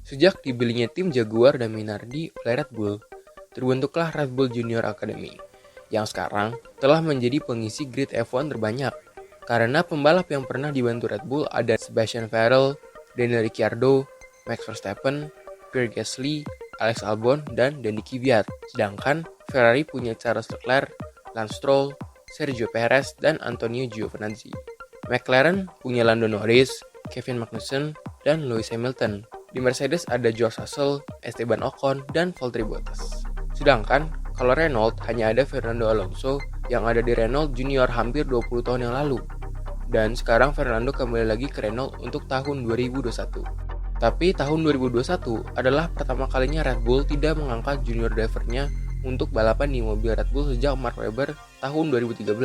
Sejak dibelinya tim Jaguar dan Minardi oleh Red Bull, terbentuklah Red Bull Junior Academy, yang sekarang telah menjadi pengisi grid F1 terbanyak. Karena pembalap yang pernah dibantu Red Bull ada Sebastian Vettel, Daniel Ricciardo, Max Verstappen, Pierre Gasly, Alex Albon, dan Danny Kvyat. Sedangkan Ferrari punya Charles Leclerc, Lance Stroll, Sergio Perez, dan Antonio Giovinazzi. McLaren punya Lando Norris, Kevin Magnussen, dan Lewis Hamilton. Di Mercedes ada George Russell, Esteban Ocon, dan Valtteri Bottas. Sedangkan kalau Renault hanya ada Fernando Alonso yang ada di Renault Junior hampir 20 tahun yang lalu. Dan sekarang Fernando kembali lagi ke Renault untuk tahun 2021. Tapi tahun 2021 adalah pertama kalinya Red Bull tidak mengangkat junior drivernya untuk balapan di mobil Red Bull sejak Mark Webber tahun 2013.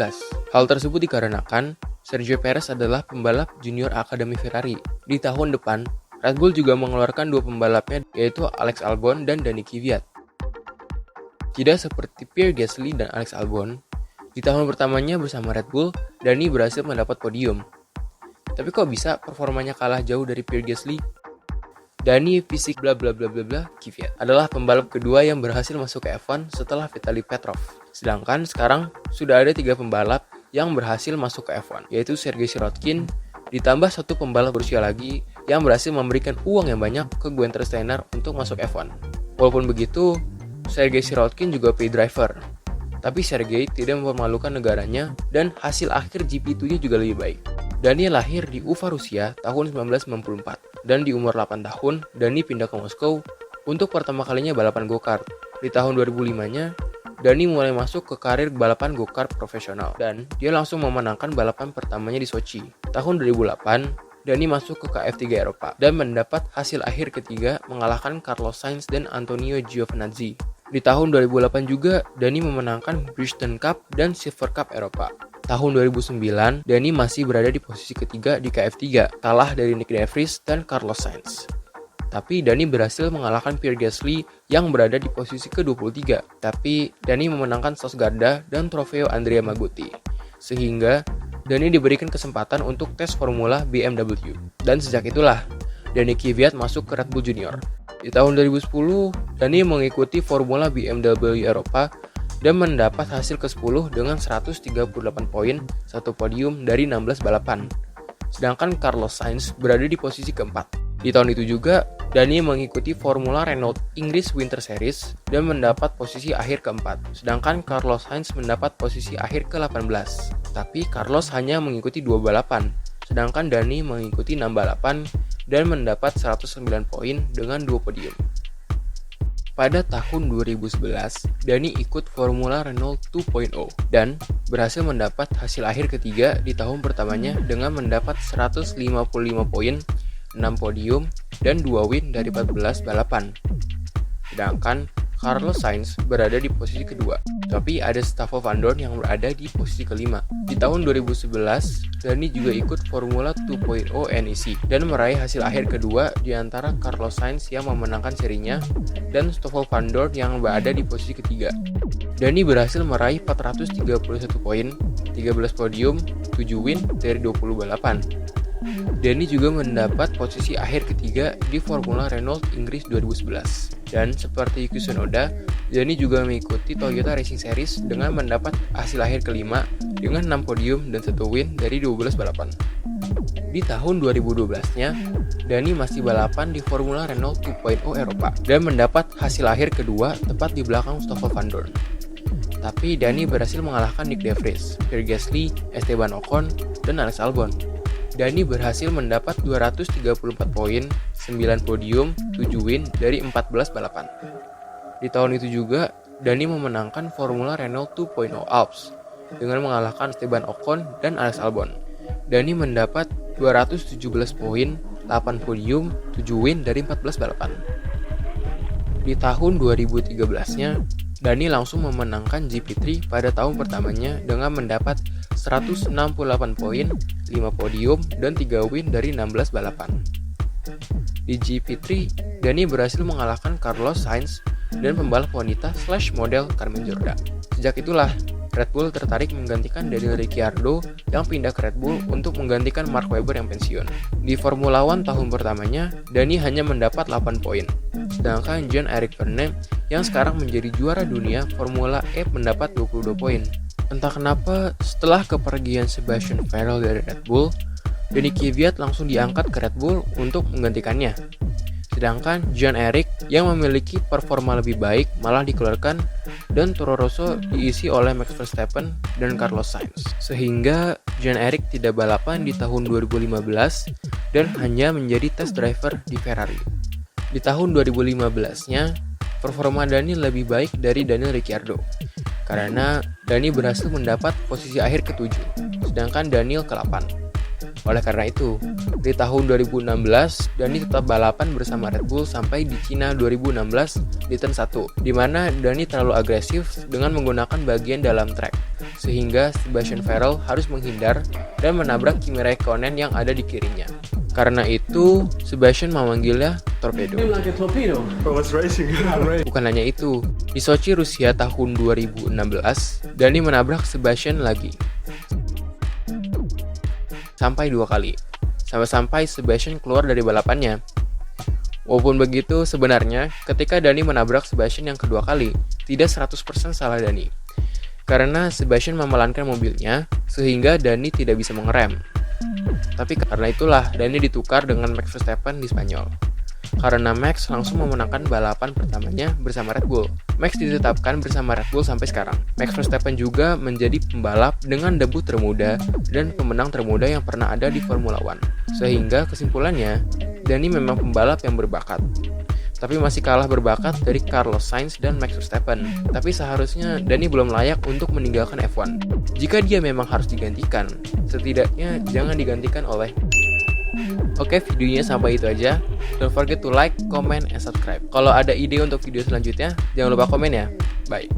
Hal tersebut dikarenakan Sergio Perez adalah pembalap junior Akademi Ferrari. Di tahun depan, Red Bull juga mengeluarkan dua pembalapnya yaitu Alex Albon dan Danny Kvyat. Tidak seperti Pierre Gasly dan Alex Albon, di tahun pertamanya bersama Red Bull, Danny berhasil mendapat podium. Tapi kok bisa performanya kalah jauh dari Pierre Gasly? Danny fisik bla bla bla bla bla Kvyat adalah pembalap kedua yang berhasil masuk ke F1 setelah Vitaly Petrov. Sedangkan sekarang sudah ada 3 pembalap yang berhasil masuk ke F1, yaitu Sergei Sirotkin, ditambah satu pembalap berusia lagi yang berhasil memberikan uang yang banyak ke Guenther Steiner untuk masuk F1. Walaupun begitu, Sergei Sirotkin juga paid driver. Tapi Sergei tidak mempermalukan negaranya dan hasil akhir GP2-nya juga lebih baik. Dani lahir di Ufa, Rusia tahun 1994 dan di umur 8 tahun Dani pindah ke Moskow untuk pertama kalinya balapan go-kart. Di tahun 2005-nya, Dani mulai masuk ke karir balapan go-kart profesional dan dia langsung memenangkan balapan pertamanya di Sochi. Tahun 2008, Dani masuk ke KF3 Eropa dan mendapat hasil akhir ketiga mengalahkan Carlos Sainz dan Antonio Giovinazzi. Di tahun 2008 juga, Dani memenangkan Bridgestone Cup dan Silver Cup Eropa. Tahun 2009, Dani masih berada di posisi ketiga di KF3, kalah dari Nick De Vries dan Carlos Sainz. Tapi Dani berhasil mengalahkan Pierre Gasly yang berada di posisi ke-23. Tapi Dani memenangkan Sos Garda dan trofeo Andrea Magotti. Sehingga Dani diberikan kesempatan untuk tes formula BMW. Dan sejak itulah, Danny Kvyat masuk ke Red Bull Junior. Di tahun 2010, Dani mengikuti formula BMW Eropa dan mendapat hasil ke-10 dengan 138 poin, 1 podium dari 16 balapan. Sedangkan Carlos Sainz berada di posisi keempat. Di tahun itu juga, Dani mengikuti formula Renault Inggris Winter Series dan mendapat posisi akhir keempat. Sedangkan Carlos Sainz mendapat posisi akhir ke-18. Tapi Carlos hanya mengikuti 2 balapan, sedangkan Dani mengikuti 6 balapan dan mendapat 109 poin dengan 2 podium. Pada tahun 2011, Dani ikut Formula Renault 2.0 dan berhasil mendapat hasil akhir ketiga di tahun pertamanya dengan mendapat 155 poin, 6 podium, dan 2 win dari 14 balapan. Sedangkan Carlos Sainz berada di posisi kedua, tapi ada Stoffel Vandoorne yang berada di posisi kelima. Di tahun 2011, Dani juga ikut Formula 2.0 NEC dan meraih hasil akhir kedua di antara Carlos Sainz yang memenangkan serinya dan Stoffel Vandoorne yang berada di posisi ketiga. Dani berhasil meraih 431 poin, 13 podium, 7 win dari 20 balapan. Dani juga mendapat posisi akhir ketiga di Formula Renault Inggris 2011. Dan seperti Yuki Tsunoda, Dani juga mengikuti Toyota Racing Series dengan mendapat hasil akhir kelima dengan 6 podium dan 1 win dari 12 balapan. Di tahun 2012-nya, Dani masih balapan di Formula Renault 2.0 Eropa dan mendapat hasil akhir kedua tepat di belakang Stoffel Vandoorne. Tapi Dani berhasil mengalahkan Nick De Vries, Pierre Gasly, Esteban Ocon, dan Alex Albon. Dani berhasil mendapat 234 poin, 9 podium, 7 win dari 14 balapan. Di tahun itu juga, Dani memenangkan Formula Renault 2.0 Alps dengan mengalahkan Esteban Ocon dan Alex Albon. Dani mendapat 217 poin, 8 podium, 7 win dari 14 balapan. Di tahun 2013-nya, Dani langsung memenangkan GP3 pada tahun pertamanya dengan mendapat 168 poin, 5 podium, dan 3 win dari 16 balapan. Di GP3, Dani berhasil mengalahkan Carlos Sainz dan pembalap wanita / model Carmen Jorda. Sejak itulah, Red Bull tertarik menggantikan Daniel Ricciardo yang pindah ke Red Bull untuk menggantikan Mark Webber yang pensiun. Di Formula One tahun pertamanya, Dani hanya mendapat 8 poin, sedangkan Jean-Eric Vergne yang sekarang menjadi juara dunia Formula E mendapat 22 poin. Entah kenapa, setelah kepergian Sebastian Vettel dari Red Bull, Danny Kvyat langsung diangkat ke Red Bull untuk menggantikannya. Sedangkan Jean-Eric yang memiliki performa lebih baik malah dikeluarkan dan Toro Rosso diisi oleh Max Verstappen dan Carlos Sainz. Sehingga Jean-Eric tidak balapan di tahun 2015 dan hanya menjadi test driver di Ferrari. Di tahun 2015-nya, performa Dani lebih baik dari Daniel Ricciardo karena Dani berhasil mendapat posisi akhir ke-7, sedangkan Daniel ke-8. Oleh karena itu, di tahun 2016, Dani tetap balapan bersama Red Bull sampai di Cina 2016 di turn 1, di mana Dani terlalu agresif dengan menggunakan bagian dalam track, sehingga Sebastian Vettel harus menghindar dan menabrak Kimi Räikkönen yang ada di kirinya. Karena itu, Sebastian memanggilnya torpedo. Bukan hanya itu, di Sochi Rusia tahun 2016, Dani menabrak Sebastian lagi. Sampai 2 kali, sampai Sebastian keluar dari balapannya. Walaupun begitu, sebenarnya ketika Dani menabrak Sebastian yang kedua kali, tidak 100% salah Dani. Karena Sebastian memelankan mobilnya, sehingga Dani tidak bisa mengerem. Tapi karena itulah Dani ditukar dengan Max Verstappen di Spanyol. Karena Max langsung memenangkan balapan pertamanya bersama Red Bull. Max ditetapkan bersama Red Bull sampai sekarang. Max Verstappen juga menjadi pembalap dengan debut termuda dan pemenang termuda yang pernah ada di Formula One. Sehingga kesimpulannya, Dani memang pembalap yang berbakat. Tapi masih kalah berbakat dari Carlos Sainz dan Max Verstappen. Tapi seharusnya Dani belum layak untuk meninggalkan F1. Jika dia memang harus digantikan, setidaknya jangan digantikan oleh... Oke, videonya sampai itu aja. Don't forget to like, comment, and subscribe. Kalau ada ide untuk video selanjutnya, jangan lupa komen ya. Bye.